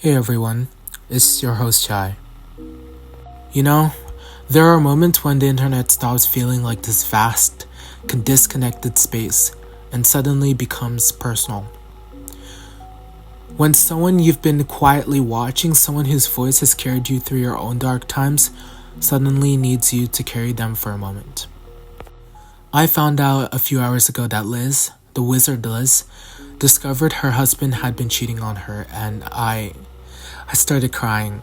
Hey everyone, it's your host Chai. You know, there are moments when the internet stops feeling like this vast, disconnected space and suddenly becomes personal. When someone you've been quietly watching, someone whose voice has carried you through your own dark times, suddenly needs you to carry them for a moment. I found out a few hours ago that Liz, Thewizardliz, discovered her husband had been cheating on her, and I started crying.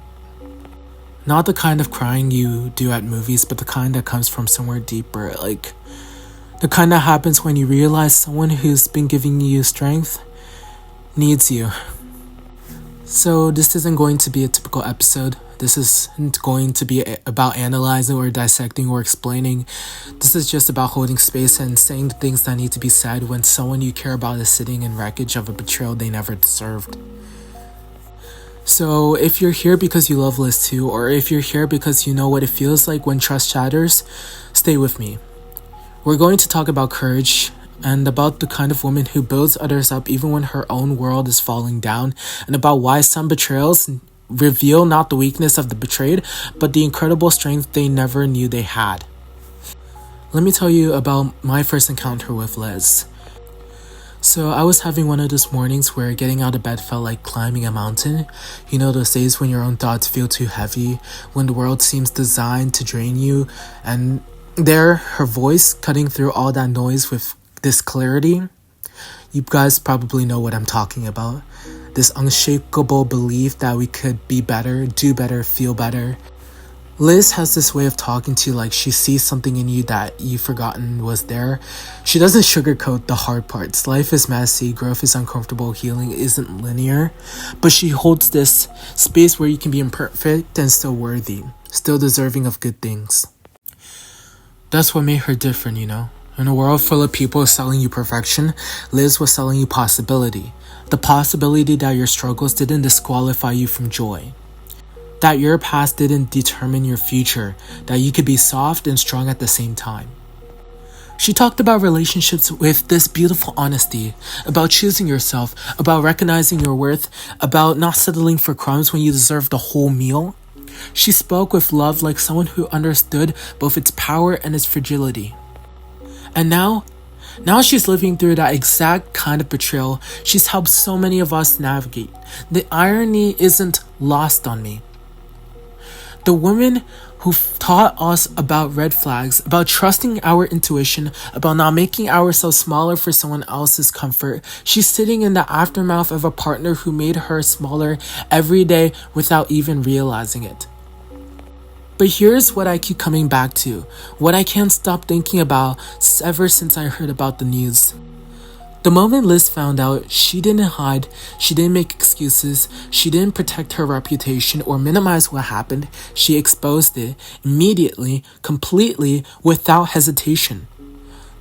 Not the kind of crying you do at movies, but the kind that comes from somewhere deeper, like the kind that happens when you realize someone who's been giving you strength needs you. So this isn't going to be a typical episode. This isn't going to be about analyzing or dissecting or explaining. This is just about holding space and saying the things that need to be said when someone you care about is sitting in wreckage of a betrayal they never deserved. So if you're here because you love Liz too, or if you're here because you know what it feels like when trust shatters, stay with me. We're going to talk about courage and about the kind of woman who builds others up even when her own world is falling down, and about why some betrayals reveal not the weakness of the betrayed, but the incredible strength they never knew they had. Let me tell you about my first encounter with Liz. So I was having one of those mornings where getting out of bed felt like climbing a mountain. You know, those days when your own thoughts feel too heavy, when the world seems designed to drain you, and there, her voice cutting through all that noise with this clarity. You guys probably know what I'm talking about. This unshakable belief that we could be better, do better, feel better. Liz has this way of talking to you like she sees something in you that you've forgotten was there. She doesn't sugarcoat the hard parts. Life is messy, growth is uncomfortable, healing isn't linear. But she holds this space where you can be imperfect and still worthy, still deserving of good things. That's what made her different, you know? In a world full of people selling you perfection, Liz was selling you possibility. The possibility that your struggles didn't disqualify you from joy. That your past didn't determine your future, that you could be soft and strong at the same time. She talked about relationships with this beautiful honesty, about choosing yourself, about recognizing your worth, about not settling for crumbs when you deserve the whole meal. She spoke with love like someone who understood both its power and its fragility. And now she's living through that exact kind of betrayal she's helped so many of us navigate. The irony isn't lost on me. The woman who taught us about red flags, about trusting our intuition, about not making ourselves smaller for someone else's comfort, she's sitting in the aftermath of a partner who made her smaller every day without even realizing it. But here's what I keep coming back to, what I can't stop thinking about ever since I heard about the news. The moment Liz found out, she didn't hide, she didn't make excuses, she didn't protect her reputation or minimize what happened. She exposed it immediately, completely, without hesitation.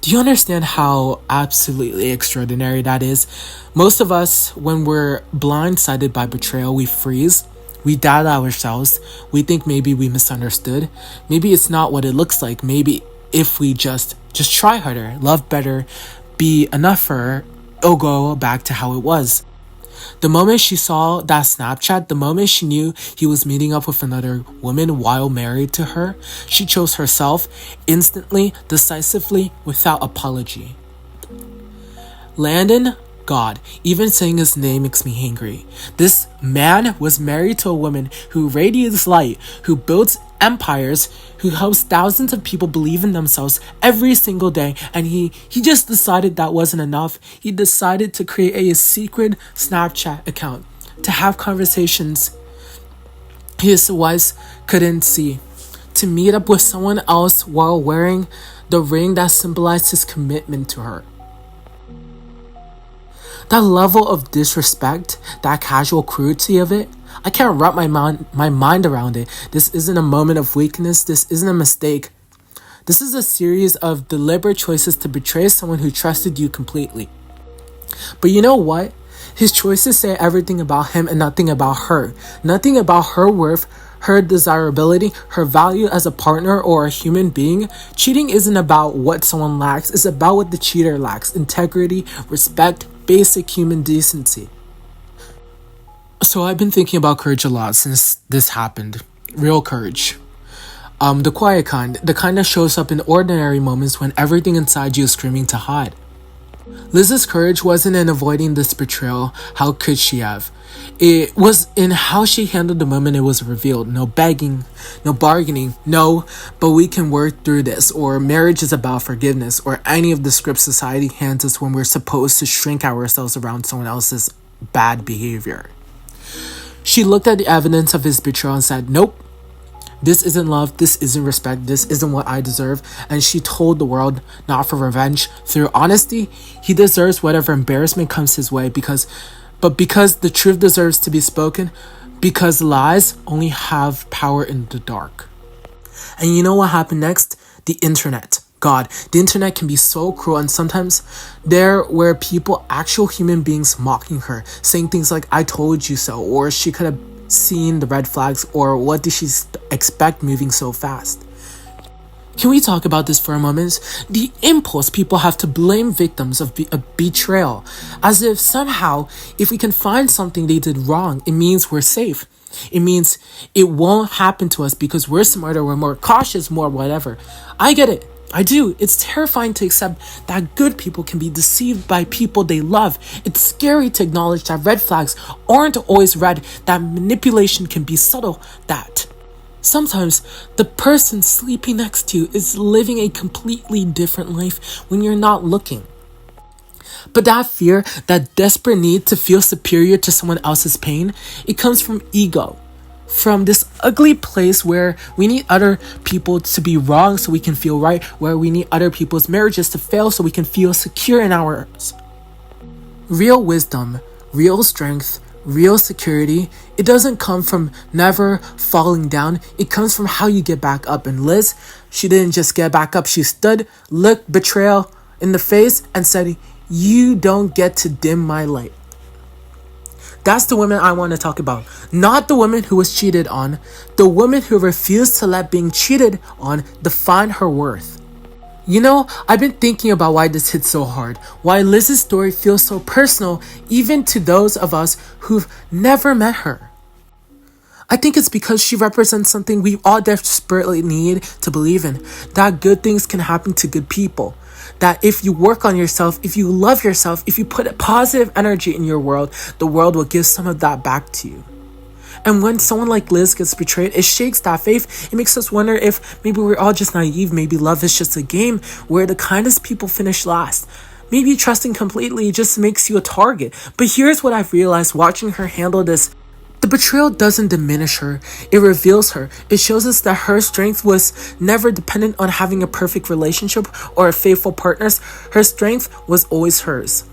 Do you understand how absolutely extraordinary that is? Most of us, when we're blindsided by betrayal, we freeze. We doubt ourselves. We think maybe we misunderstood. Maybe it's not what it looks like. Maybe if we just try harder, love better, be enough for her, it'll go back to how it was. The moment she saw that Snapchat, the moment she knew he was meeting up with another woman while married to her, she chose herself instantly, decisively, without apology. Landon, God, even saying his name makes me angry. This man was married to a woman who radiates light, who builds empires, who helps thousands of people believe in themselves every single day, and he just decided that wasn't enough. He decided to create a secret Snapchat account to have conversations his wives couldn't see, to meet up with someone else while wearing the ring that symbolized his commitment to her. That level of disrespect, that casual cruelty of it, I can't wrap my mind around it. This isn't a moment of weakness. This isn't a mistake. This is a series of deliberate choices to betray someone who trusted you completely. But you know what? His choices say everything about him and nothing about her. Nothing about her worth, her desirability, her value as a partner or a human being. Cheating isn't about what someone lacks. It's about what the cheater lacks. Integrity, respect, basic human decency. So I've been thinking about courage a lot since this happened. Real courage. The quiet kind, the kind that shows up in ordinary moments when everything inside you is screaming to hide. Liz's courage wasn't in avoiding this betrayal. How could she have? It was in how she handled the moment it was revealed. No begging, no bargaining, no, but we can work through this, or marriage is about forgiveness, or any of the scripts society hands us when we're supposed to shrink ourselves around someone else's bad behavior. She looked at the evidence of his betrayal and said, nope, this isn't love, this isn't respect, this isn't what I deserve. And she told the world, not for revenge, through honesty, he deserves whatever embarrassment comes his way because the truth deserves to be spoken, because lies only have power in the dark. And you know what happened next? The internet. God, the internet can be so cruel, and sometimes there were people, actual human beings, mocking her, saying things like, I told you so, or she could have seen the red flags, or what did she expect moving so fast? Can we talk about this for a moment? The impulse people have to blame victims of a betrayal, as if somehow, if we can find something they did wrong, it means we're safe. It means it won't happen to us because we're smarter, we're more cautious, more whatever. I get it. I do. It's terrifying to accept that good people can be deceived by people they love. It's scary to acknowledge that red flags aren't always red, that manipulation can be subtle, that sometimes the person sleeping next to you is living a completely different life when you're not looking. But that fear, that desperate need to feel superior to someone else's pain, it comes from ego. From this ugly place where we need other people to be wrong so we can feel right, where we need other people's marriages to fail so we can feel secure in ours. Real wisdom, real strength, real security, it doesn't come from never falling down. It comes from how you get back up. And Liz, she didn't just get back up. She stood, looked betrayal in the face and said, you don't get to dim my light. That's the woman I want to talk about. Not the woman who was cheated on. The woman who refused to let being cheated on define her worth. You know, I've been thinking about why this hits so hard. Why Liz's story feels so personal, even to those of us who've never met her. I think it's because she represents something we all desperately need to believe in. That good things can happen to good people. That if you work on yourself, if you love yourself, if you put a positive energy in your world, the world will give some of that back to you. And when someone like Liz gets betrayed, it shakes that faith. It makes us wonder if maybe we're all just naive. Maybe love is just a game where the kindest people finish last. Maybe trusting completely just makes you a target. But here's what I've realized watching her handle this. The betrayal doesn't diminish her, it reveals her. It shows us that her strength was never dependent on having a perfect relationship or a faithful partners. Her strength was always hers.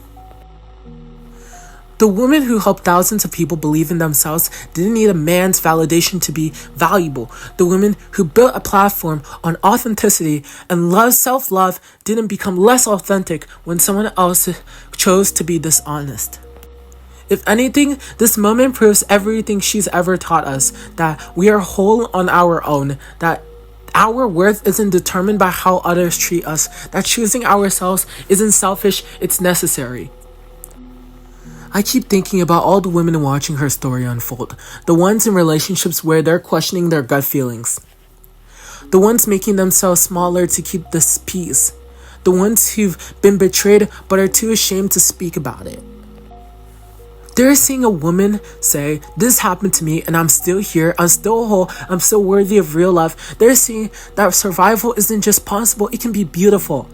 The woman who helped thousands of people believe in themselves didn't need a man's validation to be valuable. The woman who built a platform on authenticity and self-love didn't become less authentic when someone else chose to be dishonest. If anything, this moment proves everything she's ever taught us, that we are whole on our own, that our worth isn't determined by how others treat us, that choosing ourselves isn't selfish, it's necessary. I keep thinking about all the women watching her story unfold, the ones in relationships where they're questioning their gut feelings, the ones making themselves smaller to keep this peace, the ones who've been betrayed but are too ashamed to speak about it. They're seeing a woman say, this happened to me and I'm still here, I'm still whole, I'm still worthy of real love. They're seeing that survival isn't just possible, it can be beautiful.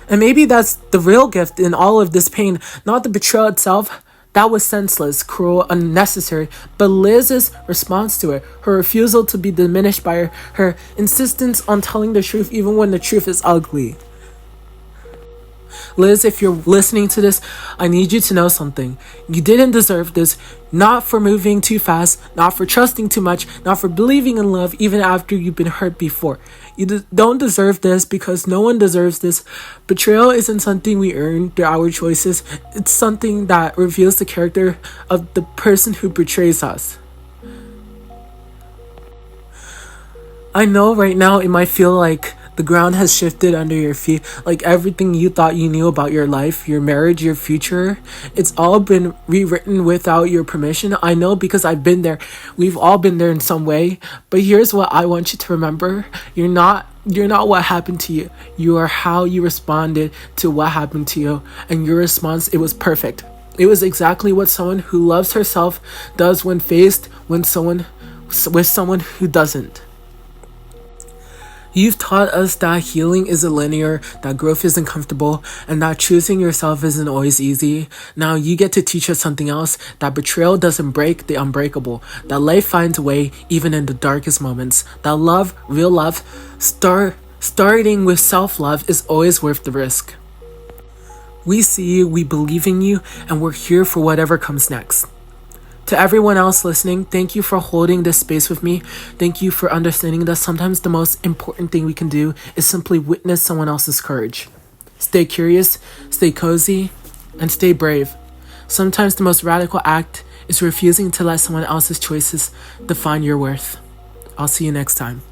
And maybe that's the real gift in all of this pain, not the betrayal itself. That was senseless, cruel, unnecessary, but Liz's response to it, her refusal to be diminished by her insistence on telling the truth even when the truth is ugly. Liz, if you're listening to this, I need you to know something. You didn't deserve this, not for moving too fast, not for trusting too much, not for believing in love even after you've been hurt before. You don't deserve this because no one deserves this. Betrayal isn't something we earn through our choices. It's something that reveals the character of the person who betrays us. I know right now it might feel like The ground has shifted under your feet. Like everything you thought you knew about your life, your marriage, your future, it's all been rewritten without your permission. I know because I've been there. We've all been there in some way. But here's what I want you to remember. You're not what happened to you. You are how you responded to what happened to you. And your response, it was perfect. It was exactly what someone who loves herself does when faced with someone who doesn't. You've taught us that healing isn't linear, that growth isn't comfortable, and that choosing yourself isn't always easy. Now you get to teach us something else, that betrayal doesn't break the unbreakable, that life finds a way even in the darkest moments, that love, real love, starting with self-love is always worth the risk. We see you, we believe in you, and we're here for whatever comes next. To everyone else listening, thank you for holding this space with me. Thank you for understanding that sometimes the most important thing we can do is simply witness someone else's courage. Stay curious, stay cozy, and stay brave. Sometimes the most radical act is refusing to let someone else's choices define your worth. I'll see you next time.